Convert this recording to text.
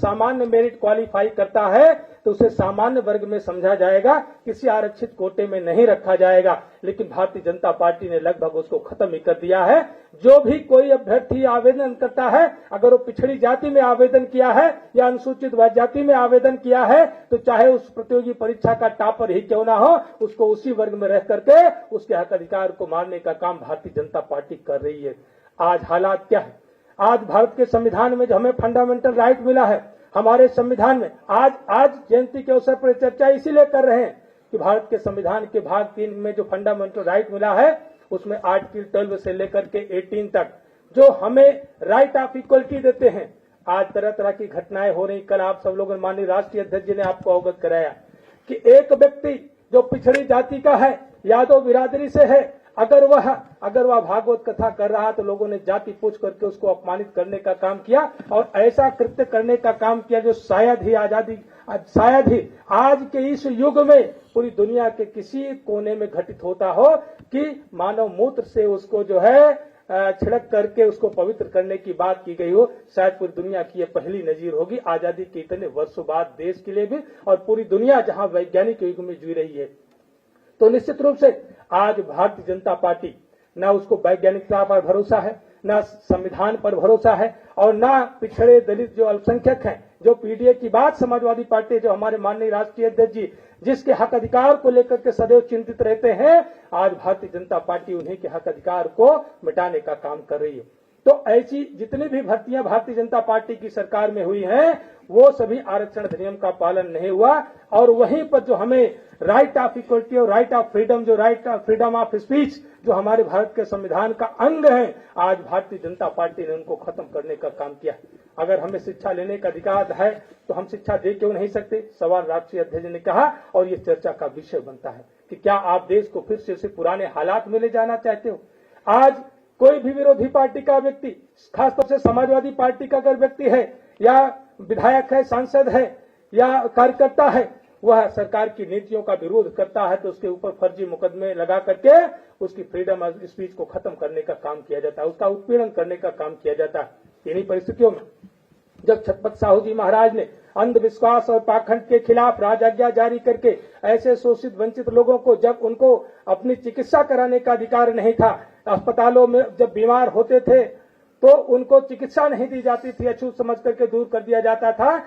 सामान्य merit qualify करता है तो उसे सामान्य वर्ग में समझा जाएगा, किसी आरक्षित कोटे में नहीं रखा जाएगा। लेकिन भारतीय जनता पार्टी ने लगभग उसको खत्म ही कर दिया है। जो भी कोई अभ्यर्थी आवेदन करता है, अगर वो पिछड़ी जाति में आवेदन किया है या अनुसूचित जाति में आवेदन किया है, तो चाहे उस प्रतियोगी परीक्षा का टॉपर ही क्यों ना हो, उसको उसी वर्ग में रह करके उसके हक अधिकार को मारने का काम भारतीय जनता पार्टी कर रही है। आज हालात क्या है? आज भारत के संविधान में जो हमें फंडामेंटल राइट मिला है, हमारे संविधान में आज जयंती के अवसर पर चर्चा इसीलिए कर रहे हैं कि भारत के संविधान के भाग 3 में जो फंडामेंटल राइट मिला है, उसमें आर्टिकल 12 से लेकर के 18 तक जो हमें राइट ऑफ इक्वलिटी देते हैं। आज तरह तरह की घटनाएं हो रही। कल आप सब लोगों ने, माननीय राष्ट्रीय अध्यक्ष जी ने आपको अवगत कराया कि एक व्यक्ति जो पिछड़ी जाति का है, यादव बिरादरी से है, अगर वह भागवत कथा कर रहा तो लोगों ने जाति पूछ करके उसको अपमानित करने का काम किया और ऐसा कृत्य करने का काम किया जो शायद ही आज के इस युग में पूरी दुनिया के किसी कोने में घटित होता हो कि मानव मूत्र से उसको जो है छिड़क करके उसको पवित्र करने की बात की गई हो। शायद पूरी दुनिया की यह पहली नजीर होगी, आजादी के इतने वर्षों बाद देश के लिए भी और पूरी दुनिया जहां वैज्ञानिक युग में जी रही है। तो निश्चित रूप से आज भारतीय जनता पार्टी न उसको वैज्ञानिकता पर भरोसा है, न संविधान पर भरोसा है और न पिछड़े दलित जो अल्पसंख्यक हैं, जो पीडीए की बात समाजवादी पार्टी, जो हमारे माननीय राष्ट्रीय अध्यक्ष जी जिसके हक अधिकार को लेकर के सदैव चिंतित रहते हैं, आज भारतीय जनता पार्टी उन्हीं के हक अधिकार को मिटाने का काम कर रही है। तो ऐसी जितनी भी भर्तियां भारतीय जनता पार्टी की सरकार में हुई हैं, वो सभी आरक्षण अधिनियम का पालन नहीं हुआ और वहीं पर जो हमें राइट ऑफ इक्वलिटी और राइट ऑफ फ्रीडम, जो right of freedom of speech जो हमारे भारत के संविधान का अंग है, आज भारतीय जनता पार्टी ने उनको खत्म करने का काम किया। अगर हमें शिक्षा लेने का अधिकार है तो हम शिक्षा दे क्यों नहीं सकते? सवाल राष्ट्रीय अध्यक्ष ने कहा और ये चर्चा का विषय बनता है कि क्या आप देश को फिर से उसी पुराने हालात में ले जाना चाहते हो? आज कोई भी विरोधी पार्टी का व्यक्ति, खासतौर से समाजवादी पार्टी का अगर व्यक्ति है या विधायक है, सांसद है या कार्यकर्ता है, वह सरकार की नीतियों का विरोध करता है तो उसके ऊपर फर्जी मुकदमे लगा करके उसकी फ्रीडम ऑफ स्पीच को खत्म करने का काम किया जाता है, उसका उत्पीड़न करने का काम किया जाता है। इन्हीं परिस्थितियों में जब छत्रपति साहू जी महाराज ने अंधविश्वास और पाखंड के खिलाफ राजआज्ञा जारी करके ऐसे शोषित वंचित लोगों को, जब उनको अपनी चिकित्सा कराने का अधिकार नहीं था, अस्पतालों में जब बीमार होते थे तो उनको चिकित्सा नहीं दी जाती थी, अछूत समझ करके दूर कर दिया जाता था।